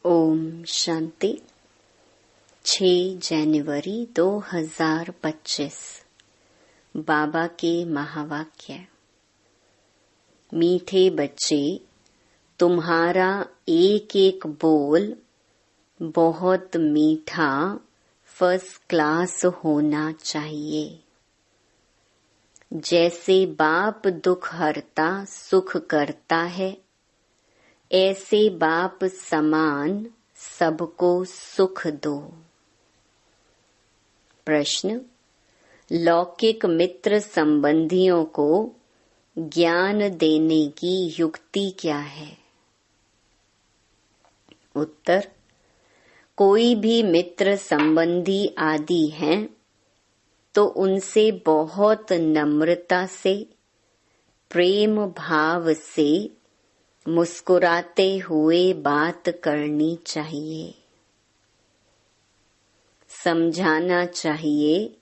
ओम शांति। 6 जनवरी 2025 बाबा के महावाक्य। मीठे बच्चे, तुम्हारा एक एक बोल बहुत मीठा फर्स्ट क्लास होना चाहिए। जैसे बाप दुख हरता सुख करता है, ऐसे बाप समान सबको सुख दो। प्रश्न: लौकिक मित्र संबंधियों को ज्ञान देने की युक्ति क्या है? उत्तर: कोई भी मित्र संबंधी आदि हैं तो उनसे बहुत नम्रता से, प्रेम भाव से मुस्कुराते हुए बात करनी चाहिए। समझाना चाहिए,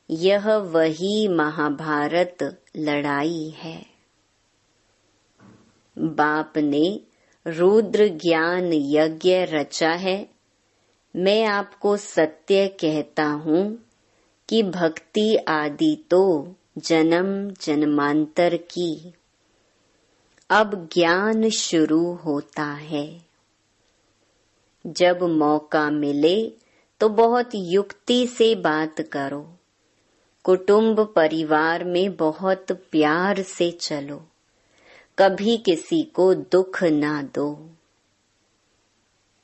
यह वही महाभारत लड़ाई है। बाप ने रुद्र ज्ञान यज्ञ रचा है। मैं आपको सत्य कहता हूँ कि भक्ति आदि तो जन्म जन्मांतर की, अब ज्ञान शुरू होता है। जब मौका मिले तो बहुत युक्ति से बात करो। कुटुंब परिवार में बहुत प्यार से चलो। कभी किसी को दुख ना दो।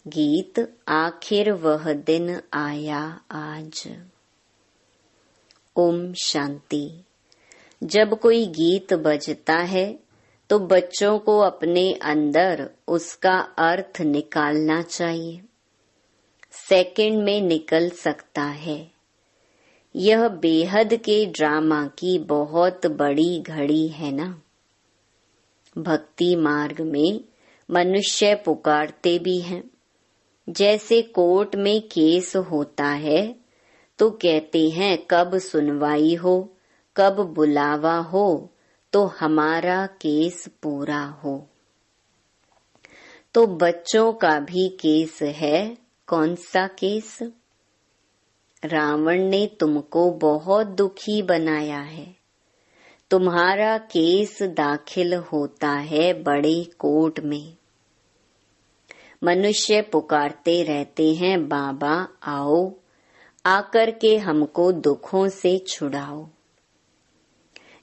गीत: आखिर वह दिन आया आज। ओम शांति। जब कोई गीत बजता है तो बच्चों को अपने अंदर उसका अर्थ निकालना चाहिए। सेकंड में निकल सकता है। यह बेहद के ड्रामा की बहुत बड़ी घड़ी है ना। भक्ति मार्ग में मनुष्य पुकारते भी हैं। जैसे कोर्ट में केस होता है तो कहते हैं कब सुनवाई हो, कब बुलावा हो तो हमारा केस पूरा हो। तो बच्चों का भी केस है। कौन सा केस? रावण ने तुमको बहुत दुखी बनाया है। तुम्हारा केस दाखिल होता है बड़े कोर्ट में। मनुष्य पुकारते रहते हैं, बाबा आओ, आकर के हमको दुखों से छुड़ाओ।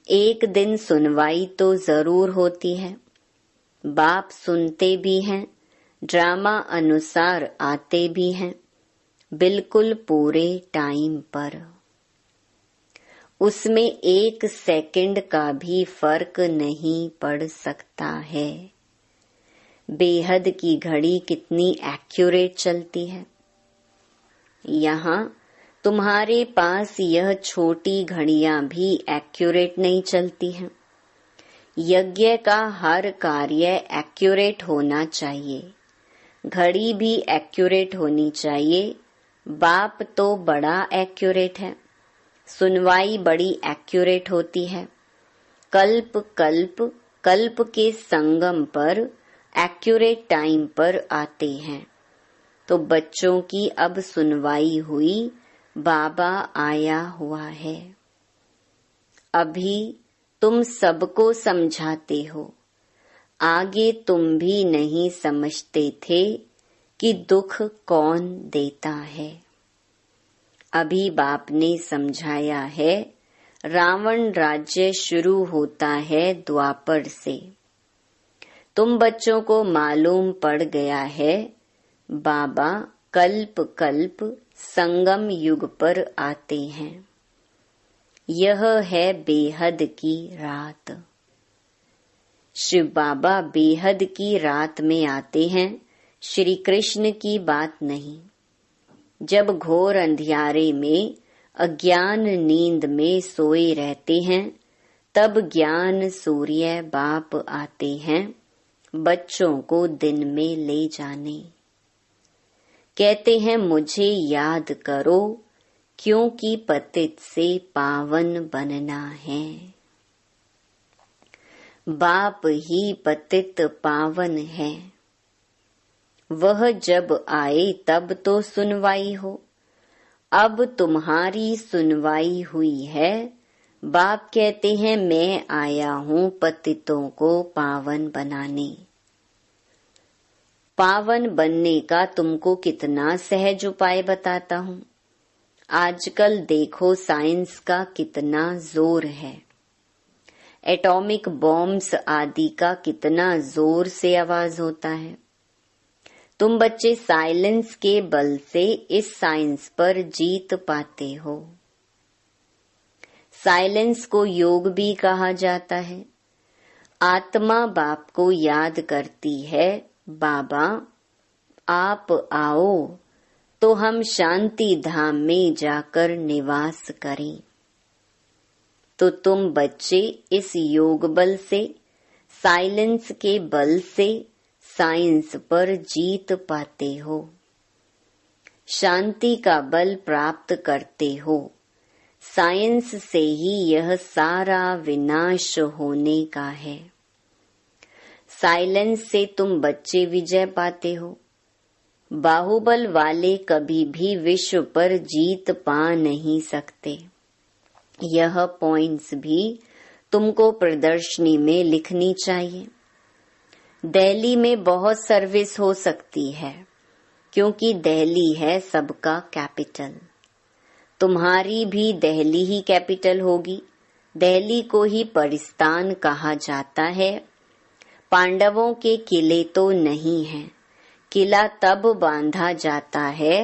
एक दिन सुनवाई तो जरूर होती है। बाप सुनते भी हैं, ड्रामा अनुसार आते भी हैं, बिल्कुल पूरे टाइम पर। उसमें एक सेकंड का भी फर्क नहीं पड़ सकता है। बेहद की घड़ी कितनी एक्यूरेट चलती है। यहाँ तुम्हारे पास यह छोटी घड़ियां भी एक्यूरेट नहीं चलती हैं। यज्ञ का हर कार्य एक्यूरेट होना चाहिए। घड़ी भी एक्यूरेट होनी चाहिए। बाप तो बड़ा एक्यूरेट है। सुनवाई बड़ी एक्यूरेट होती है। कल्प कल्प कल्प के संगम पर एक्यूरेट टाइम पर आते हैं। तो बच्चों की अब सुनवाई हुई, बाबा आया हुआ है। अभी तुम सबको समझाते हो। आगे तुम भी नहीं समझते थे कि दुख कौन देता है। अभी बाप ने समझाया है। रावण राज्य शुरू होता है द्वापर से। तुम बच्चों को मालूम पड़ गया है, बाबा कल्प कल्प संगम युग पर आते हैं। यह है बेहद की रात। शिव बाबा बेहद की रात में आते हैं, श्री कृष्ण की बात नहीं। जब घोर अंधियारे में अज्ञान नींद में सोए रहते हैं, तब ज्ञान सूर्य बाप आते हैं बच्चों को दिन में ले जाने। कहते हैं मुझे याद करो, क्योंकि पतित से पावन बनना है। बाप ही पतित पावन है। वह जब आए तब तो सुनवाई हो। अब तुम्हारी सुनवाई हुई है। बाप कहते हैं मैं आया हूँ पतितों को पावन बनाने। पावन बनने का तुमको कितना सहज उपाय बताता हूँ। आजकल देखो साइंस का कितना जोर है। एटॉमिक बॉम्ब्स आदि का कितना जोर से आवाज होता है। तुम बच्चे साइलेंस के बल से इस साइंस पर जीत पाते हो। साइलेंस को योग भी कहा जाता है। आत्मा बाप को याद करती है, बाबा आप आओ तो हम शांति धाम में जाकर निवास करें। तो तुम बच्चे इस योग बल से, साइलेंस के बल से साइंस पर जीत पाते हो, शांति का बल प्राप्त करते हो। साइंस से ही यह सारा विनाश होने का है। साइलेंस से तुम बच्चे विजय पाते हो। बाहुबल वाले कभी भी विश्व पर जीत पा नहीं सकते। यह पॉइंट्स भी तुमको प्रदर्शनी में लिखनी चाहिए। दिल्ली में बहुत सर्विस हो सकती है क्योंकि दिल्ली है सबका कैपिटल। तुम्हारी भी दिल्ली ही कैपिटल होगी। दिल्ली को ही परिस्तान कहा जाता है। पांडवों के किले तो नहीं हैं। किला तब बांधा जाता है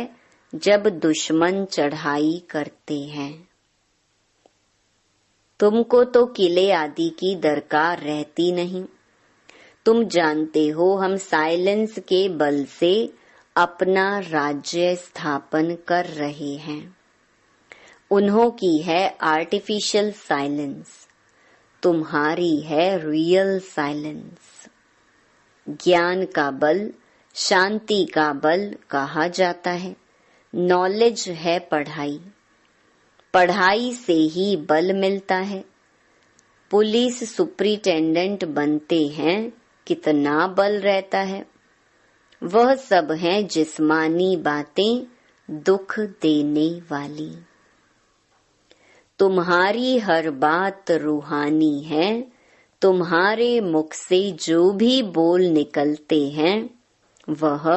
जब दुश्मन चढ़ाई करते हैं। तुमको तो किले आदि की दरकार रहती नहीं। तुम जानते हो हम साइलेंस के बल से अपना राज्य स्थापन कर रहे हैं। उन्हों की है आर्टिफिशियल साइलेंस, तुम्हारी है रियल साइलेंस। ज्ञान का बल, शांति का बल कहा जाता है। नॉलेज है पढ़ाई, पढ़ाई से ही बल मिलता है। पुलिस सुपरिटेंडेंट बनते हैं, कितना बल रहता है। वह सब हैं जिस्मानी बातें, दुख देने वाली। तुम्हारी हर बात रूहानी है। तुम्हारे मुख से जो भी बोल निकलते हैं वह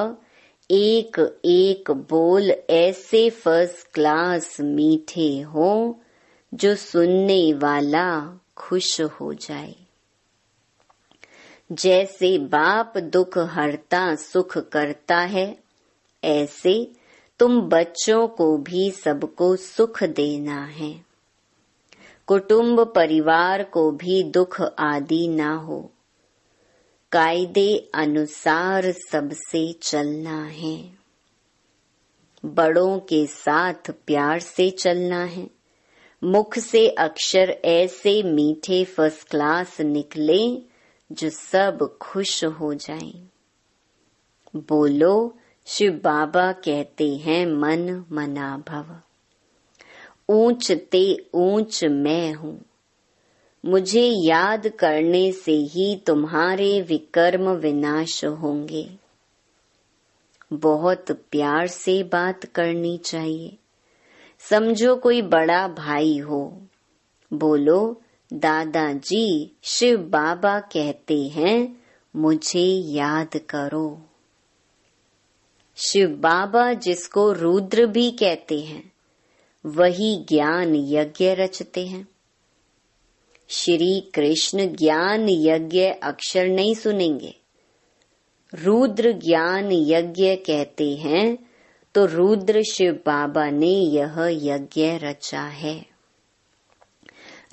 एक एक बोल ऐसे फर्स्ट क्लास मीठे हो जो सुनने वाला खुश हो जाए। जैसे बाप दुख हरता सुख करता है, ऐसे तुम बच्चों को भी सबको सुख देना है। कुटुंब परिवार को भी दुख आदि ना हो। कायदे अनुसार सबसे चलना है। बड़ों के साथ प्यार से चलना है। मुख से अक्षर ऐसे मीठे फर्स्ट क्लास निकले जो सब खुश हो जाएं। बोलो, शिव बाबा कहते हैं मन मना भव। ऊंच ते ऊंच मैं हूँ। मुझे याद करने से ही तुम्हारे विकर्म विनाश होंगे। बहुत प्यार से बात करनी चाहिए। समझो कोई बड़ा भाई हो। बोलो, दादाजी शिव बाबा कहते हैं मुझे याद करो। शिव बाबा जिसको रुद्र भी कहते हैं वही ज्ञान यज्ञ रचते हैं। श्री कृष्ण ज्ञान यज्ञ अक्षर नहीं सुनेंगे। रुद्र ज्ञान यज्ञ कहते हैं तो रुद्र शिव बाबा ने यह यज्ञ रचा है।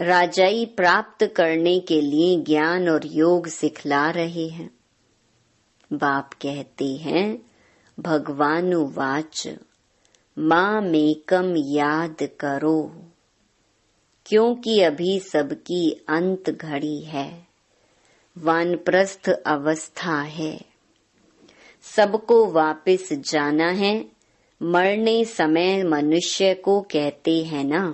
राजाई प्राप्त करने के लिए ज्ञान और योग सिखला रहे हैं। बाप कहते हैं भगवानुवाच मामेकम याद करो, क्योंकि अभी सबकी अंत घड़ी है, वानप्रस्थ अवस्था है। सबको वापस जाना है। मरने समय मनुष्य को कहते हैं ना,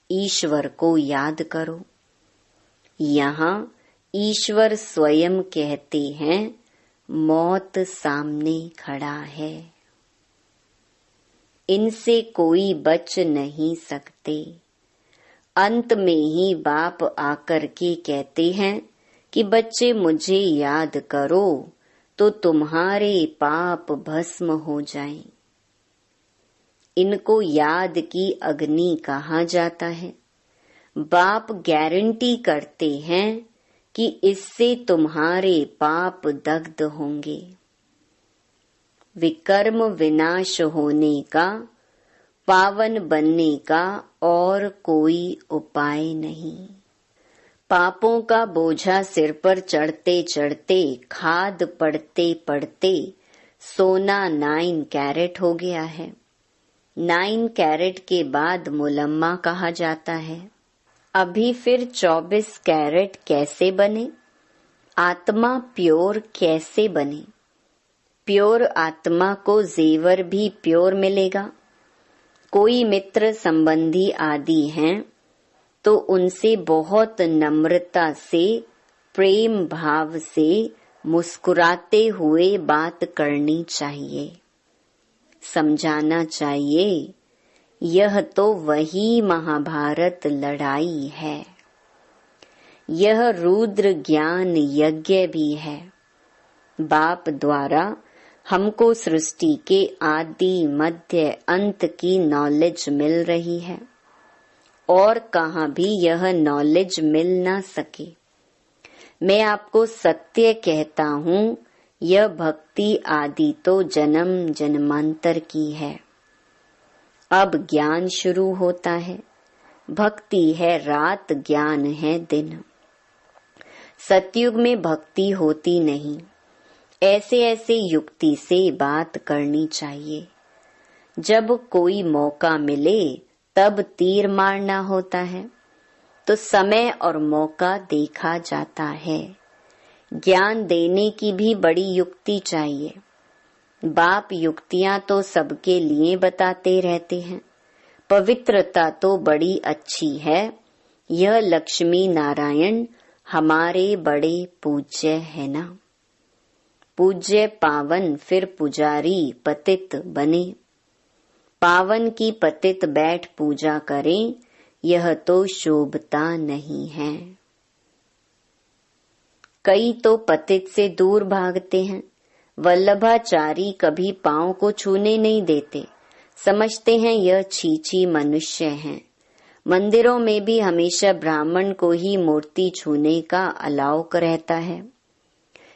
ईश्वर को याद करो। यहाँ ईश्वर स्वयं कहते हैं मौत सामने खड़ा है। इनसे कोई बच नहीं सकते। अंत में ही बाप आकर के कहते हैं कि बच्चे मुझे याद करो तो तुम्हारे पाप भस्म हो जाएं। इनको याद की अग्नि कहा जाता है। बाप गारंटी करते हैं कि इससे तुम्हारे पाप दग्ध होंगे। विकर्म विनाश होने का, पावन बनने का और कोई उपाय नहीं। पापों का बोझा सिर पर चढ़ते चढ़ते, खाद पड़ते पड़ते सोना 9 कैरेट हो गया है। 9 कैरेट के बाद मुलम्मा कहा जाता है। अभी फिर 24 कैरेट कैसे बने? आत्मा प्योर कैसे बने? प्योर आत्मा को जेवर भी प्योर मिलेगा। कोई मित्र संबंधी आदि हैं तो उनसे बहुत नम्रता से, प्रेम भाव से मुस्कुराते हुए बात करनी चाहिए, समझाना चाहिए यह तो वही महाभारत लड़ाई है। यह रुद्र ज्ञान यज्ञ भी है। बाप द्वारा हमको सृष्टि के आदि मध्य अंत की नॉलेज मिल रही है और कहाँ भी यह नॉलेज मिल ना सके। मैं आपको सत्य कहता हूँ, यह भक्ति आदि तो जन्म जन्मांतर की है। अब ज्ञान शुरू होता है। भक्ति है रात, ज्ञान है दिन। सतयुग में भक्ति होती नहीं। ऐसे ऐसे युक्ति से बात करनी चाहिए। जब कोई मौका मिले तब तीर मारना होता है, तो समय और मौका देखा जाता है। ज्ञान देने की भी बड़ी युक्ति चाहिए। बाप युक्तियां तो सबके लिए बताते रहते हैं। पवित्रता तो बड़ी अच्छी है। यह लक्ष्मी नारायण हमारे बड़े पूज्य है ना। पूज्य पावन, फिर पुजारी पतित बने। पावन की पतित बैठ पूजा करें, यह तो शोभता नहीं है। कई तो पतित से दूर भागते हैं। वल्लभाचारी कभी पांव को छूने नहीं देते। समझते हैं यह छीछी मनुष्य हैं। मंदिरों में भी हमेशा ब्राह्मण को ही मूर्ति छूने का अलाउ रहता है।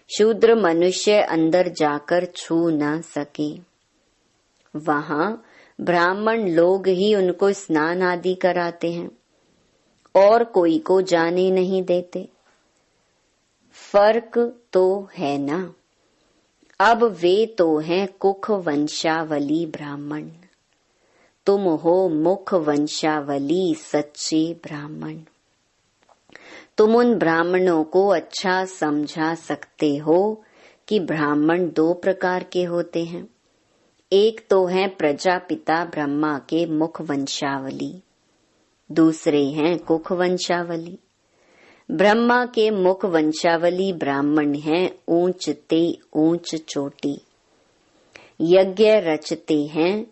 शूद्र मनुष्य अंदर जाकर छू न सके। वहां ब्राह्मण लोग ही उनको स्नान आदि कराते हैं और कोई को जाने नहीं देते। फर्क तो है ना। अब वे तो हैं कुख वंशावली ब्राह्मण, तुम हो मुख वंशावली सच्चे ब्राह्मण। तुम उन ब्राह्मणों को अच्छा समझा सकते हो कि ब्राह्मण 2 प्रकार के होते हैं। एक तो है प्रजापिता ब्रह्मा के मुख वंशावली, दूसरे हैं कुख वंशावली। ब्रह्मा के मुख वंशावली ब्राह्मण हैं ऊंच ते ऊंच चोटी। यज्ञ रचते हैं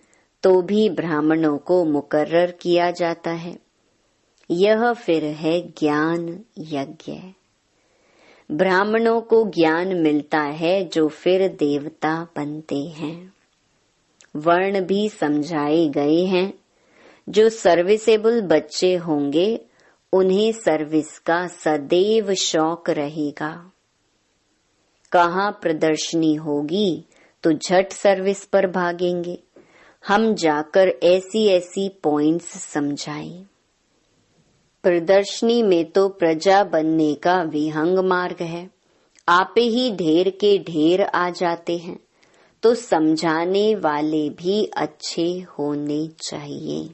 तो भी ब्राह्मणों को मुकर्रर किया जाता है। यह फिर है ज्ञान यज्ञ। ब्राह्मणों को ज्ञान मिलता है जो फिर देवता बनते हैं। वर्ण भी समझाए गए हैं। जो सर्विसेबल बच्चे होंगे उन्हें सर्विस का सदैव शौक रहेगा। कहाँ प्रदर्शनी होगी तो झट सर्विस पर भागेंगे। हम जाकर ऐसी ऐसी पॉइंट्स समझाएं। प्रदर्शनी में तो प्रजा बनने का विहंग मार्ग है। आपे ही ढेर के ढेर आ जाते हैं, तो समझाने वाले भी अच्छे होने चाहिए।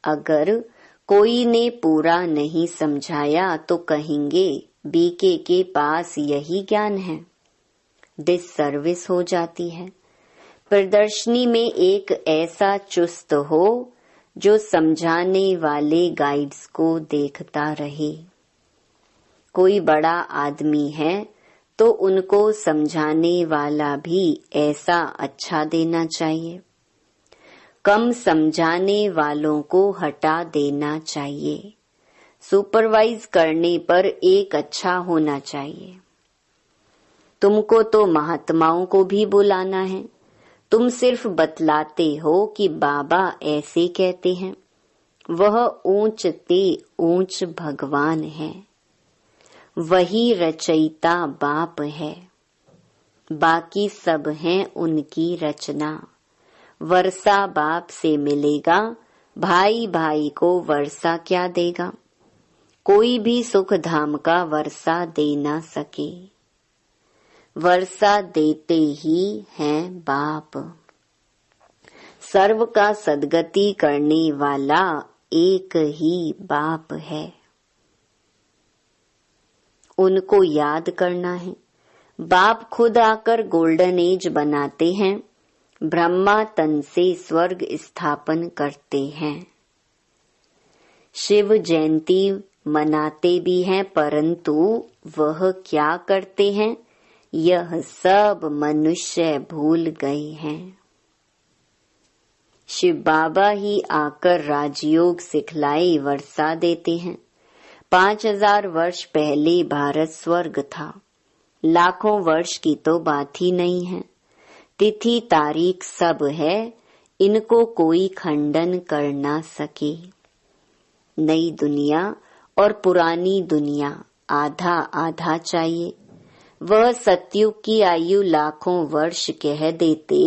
अगर कोई ने पूरा नहीं समझाया तो कहेंगे बीके के पास यही ज्ञान है। डिससर्विस हो जाती है। प्रदर्शनी में एक ऐसा चुस्त हो जो समझाने वाले गाइड्स को देखता रहे। कोई बड़ा आदमी है तो उनको समझाने वाला भी ऐसा अच्छा देना चाहिए। कम समझाने वालों को हटा देना चाहिए। सुपरवाइज करने पर एक अच्छा होना चाहिए। तुमको तो महात्माओं को भी बुलाना है, तुम सिर्फ बतलाते हो कि बाबा ऐसे कहते हैं। वह ऊंच ते ऊंच भगवान है, वही रचयिता बाप है, बाकी सब हैं उनकी रचना। वर्षा बाप से मिलेगा, भाई भाई को वर्षा क्या देगा। कोई भी सुख धाम का वर्षा दे ना सके, वर्षा देते ही हैं बाप। सर्व का सद्गति करने वाला एक ही बाप है, उनको याद करना है। बाप खुद आकर गोल्डन एज बनाते हैं, ब्रह्मा तन से स्वर्ग स्थापन करते हैं। शिव जयंती मनाते भी हैं, परंतु वह क्या करते हैं, यह सब मनुष्य भूल गए हैं। शिव बाबा ही आकर राजयोग सिखलाई वर्षा देते हैं। 5000 वर्ष पहले भारत स्वर्ग था, लाखों वर्ष की तो बात ही नहीं है। तिथि तारीख सब है, इनको कोई खंडन कर ना सके। नई दुनिया और पुरानी दुनिया आधा आधा चाहिए। वह सतयुग की आयु लाखों वर्ष कह देते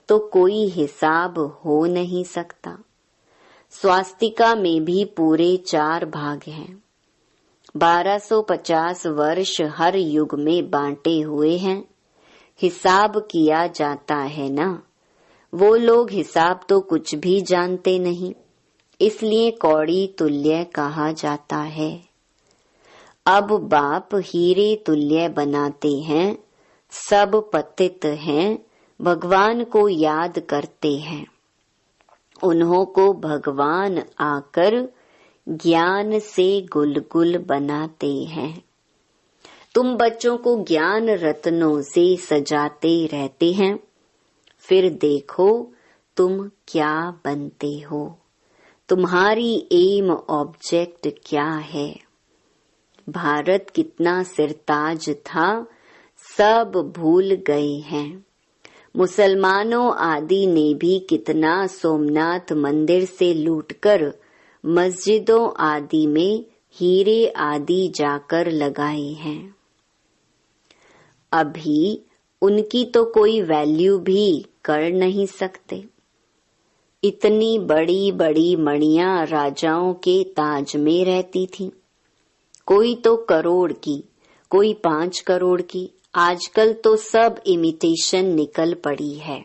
तो कोई हिसाब हो नहीं सकता। स्वास्तिका में भी पूरे 4 भाग हैं। 1250 वर्ष हर युग में बांटे हुए हैं। हिसाब किया जाता है ना, वो लोग हिसाब तो कुछ भी जानते नहीं, इसलिए कौड़ी तुल्य कहा जाता है। अब बाप हीरे तुल्य बनाते हैं, सब पतित हैं, भगवान को याद करते हैं। उन्हों को भगवान आकर ज्ञान से गुलगुल बनाते हैं। तुम बच्चों को ज्ञान रत्नों से सजाते रहते हैं, फिर देखो तुम क्या बनते हो। तुम्हारी एम ऑब्जेक्ट क्या है। भारत कितना सिरताज था, सब भूल गए हैं। मुसलमानों आदि ने भी कितना सोमनाथ मंदिर से लूटकर मस्जिदों आदि में हीरे आदि जाकर लगाए हैं। अभी उनकी तो कोई वैल्यू भी कर नहीं सकते। इतनी बड़ी बड़ी मणियां राजाओं के ताज में रहती थीं। कोई तो करोड़ की, कोई 5 करोड़ की। आजकल तो सब इमिटेशन निकल पड़ी है।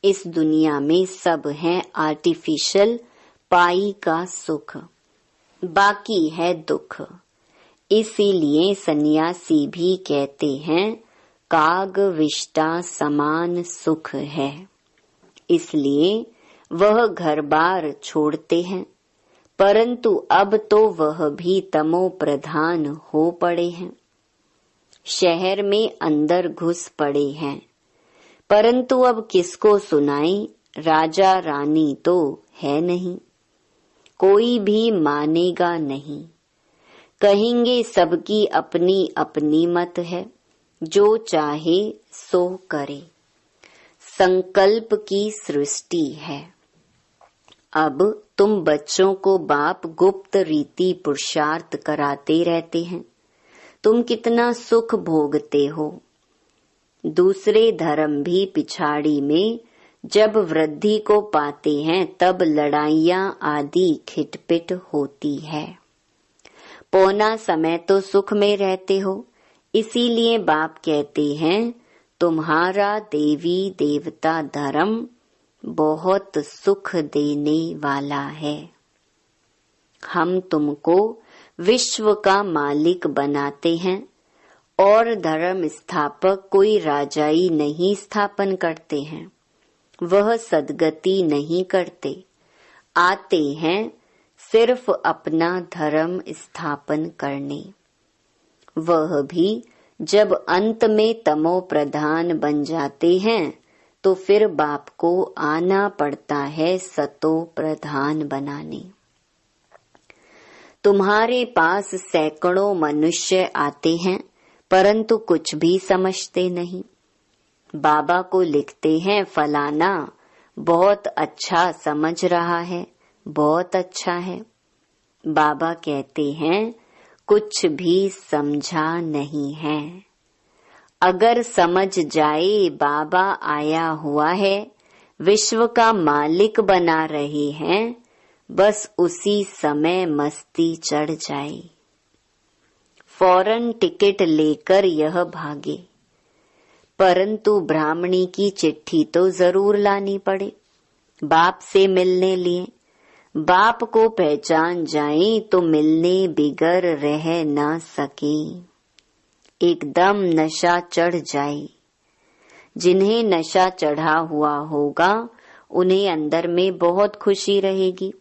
इस दुनिया में सब है आर्टिफिशियल, पाई का सुख, बाकी है दुख। इसीलिए सन्यासी भी कहते हैं काग विष्टा समान सुख है। इसलिए वह घर बार छोड़ते हैं, परंतु अब तो वह भी तमो प्रधान हो पड़े हैं। शहर में अंदर घुस पड़े हैं, परंतु अब किसको सुनाएं, राजा रानी तो है नहीं, कोई भी मानेगा नहीं। कहेंगे सबकी अपनी अपनी मत है, जो चाहे सो करे। संकल्प की सृष्टि है। अब तुम बच्चों को बाप गुप्त रीति पुरुषार्थ कराते रहते हैं। तुम कितना सुख भोगते हो। दूसरे धर्म भी पिछाड़ी में जब वृद्धि को पाते हैं तब लड़ाइयां आदि खिटपिट होती है। पौना समय तो सुख में रहते हो। इसीलिए बाप कहते हैं तुम्हारा देवी देवता धर्म बहुत सुख देने वाला है। हम तुमको विश्व का मालिक बनाते हैं और धर्म स्थापक कोई राजाई नहीं स्थापन करते हैं। वह सद्गति नहीं करते, आते हैं सिर्फ अपना धर्म स्थापन करने। वह भी जब अंत में तमो प्रधान बन जाते हैं तो फिर बाप को आना पड़ता है सतो प्रधान बनाने। तुम्हारे पास सैकड़ों मनुष्य आते हैं परंतु कुछ भी समझते नहीं। बाबा को लिखते हैं फलाना बहुत अच्छा समझ रहा है, बहुत अच्छा है। बाबा कहते हैं कुछ भी समझा नहीं है। अगर समझ जाए बाबा आया हुआ है, विश्व का मालिक बना रहे हैं, बस उसी समय मस्ती चढ़ जाए। फौरन टिकट लेकर यह भागे, परंतु ब्राह्मणी की चिट्ठी तो जरूर लानी पड़े बाप से मिलने लिए। बाप को पहचान जाए तो मिलने बिगर रह न सके, एकदम नशा चढ़ जाए। जिन्हें नशा चढ़ा हुआ होगा उन्हें अंदर में बहुत खुशी रहेगी,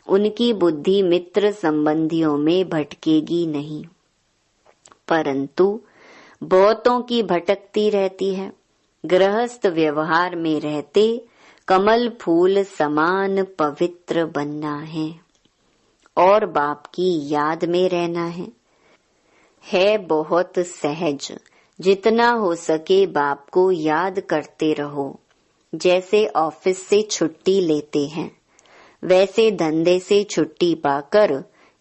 उनकी बुद्धि मित्र संबंधियों में भटकेगी नहीं, परंतु बहुतों की भटकती रहती है। गृहस्थ व्यवहार में रहते कमल फूल समान पवित्र बनना है और बाप की याद में रहना है बहुत सहज। जितना हो सके बाप को याद करते रहो। जैसे ऑफिस से छुट्टी लेते हैं वैसे धंधे से छुट्टी पाकर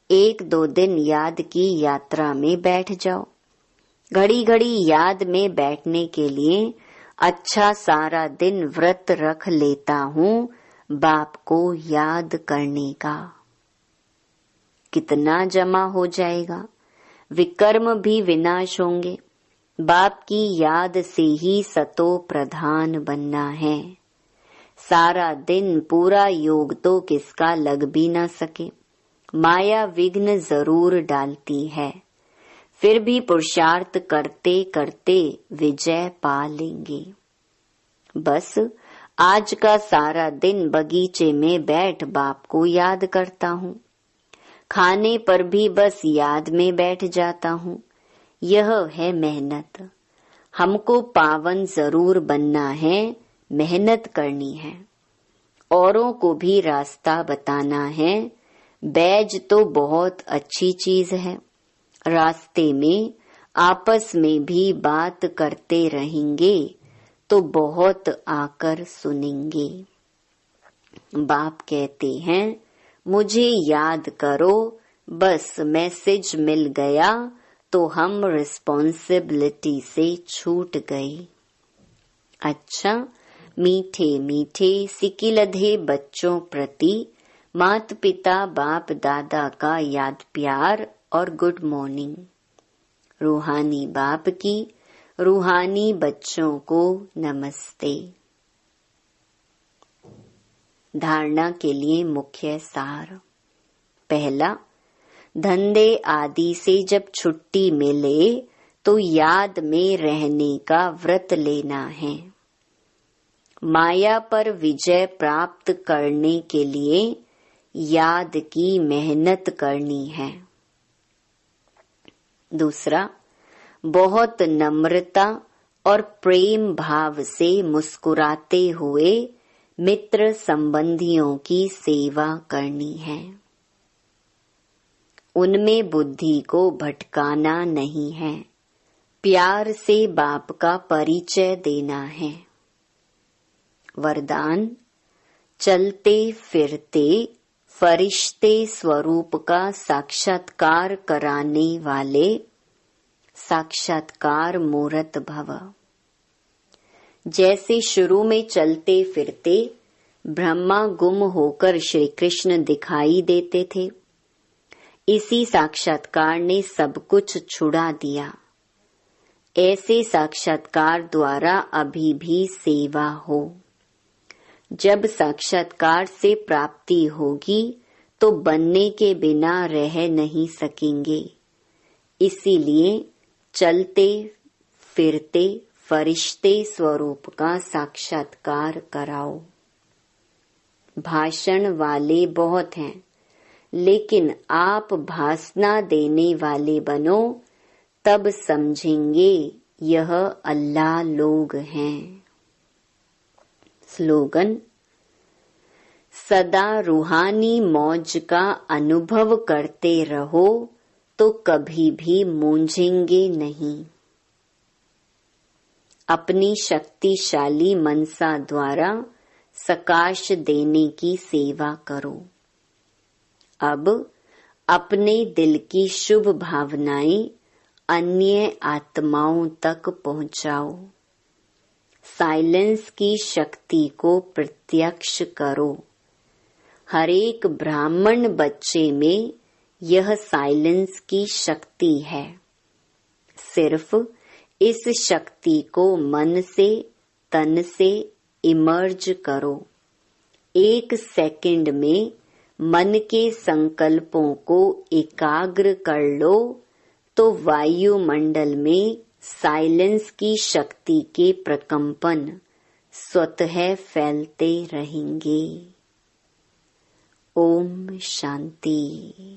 1-2 दिन याद की यात्रा में बैठ जाओ। घड़ी घड़ी याद में बैठने के लिए अच्छा सारा दिन व्रत रख लेता हूँ बाप को याद करने का। कितना जमा हो जाएगा, विकर्म भी विनाश होंगे। बाप की याद से ही सतो प्रधान बनना है। सारा दिन पूरा योग तो किसका लग भी न सके, माया विघ्न जरूर डालती है, फिर भी पुरुषार्थ करते करते विजय पा लेंगे। बस आज का सारा दिन बगीचे में बैठ बाप को याद करता हूँ, खाने पर भी बस याद में बैठ जाता हूँ। यह है मेहनत। हमको पावन जरूर बनना है, मेहनत करनी है, औरों को भी रास्ता बताना है। बैज तो बहुत अच्छी चीज है, रास्ते में आपस में भी बात करते रहेंगे तो बहुत आकर सुनेंगे। बाप कहते हैं मुझे याद करो, बस मैसेज मिल गया तो हम रिस्पॉन्सिबिलिटी से छूट गए। अच्छा, मीठे मीठे सिकिलधे बच्चों प्रति मात पिता बाप दादा का याद प्यार और गुड मॉर्निंग। रूहानी बाप की रूहानी बच्चों को नमस्ते। धारणा के लिए मुख्य सार। पहला, धंधे आदि से जब छुट्टी मिले तो याद में रहने का व्रत लेना है। माया पर विजय प्राप्त करने के लिए याद की मेहनत करनी है। दूसरा, बहुत नम्रता और प्रेम भाव से मुस्कुराते हुए मित्र संबंधियों की सेवा करनी है। उनमें बुद्धि को भटकाना नहीं है, प्यार से बाप का परिचय देना है। वरदान, चलते फिरते फरिश्ते स्वरूप का साक्षात्कार कराने वाले साक्षात्कार मूर्त भव। जैसे शुरू में चलते फिरते ब्रह्मा गुम होकर श्री कृष्ण दिखाई देते थे, इसी साक्षात्कार ने सब कुछ छुड़ा दिया। ऐसे साक्षात्कार द्वारा अभी भी सेवा हो। जब साक्षात्कार से प्राप्ति होगी तो बनने के बिना रह नहीं सकेंगे। इसीलिए चलते फिरते फरिश्ते स्वरूप का साक्षात्कार कराओ। भाषण वाले बहुत हैं, लेकिन आप भाषणा देने वाले बनो तब समझेंगे यह अल्लाह लोग हैं। स्लोगन: सदा रूहानी मौज का अनुभव करते रहो तो कभी भी मूंझेंगे नहीं। अपनी शक्तिशाली मनसा द्वारा सकाश देने की सेवा करो। अब अपने दिल की शुभ भावनाएं अन्य आत्माओं तक पहुंचाओ। साइलेंस की शक्ति को प्रत्यक्ष करो। हर एक ब्राह्मण बच्चे में यह साइलेंस की शक्ति है। सिर्फ इस शक्ति को मन से, तन से इमर्ज करो। 1 सेकंड में मन के संकल्पों को एकाग्र कर लो तो वायुमंडल में साइलेंस की शक्ति के प्रकंपन स्वतः फैलते रहेंगे। ओम शांति।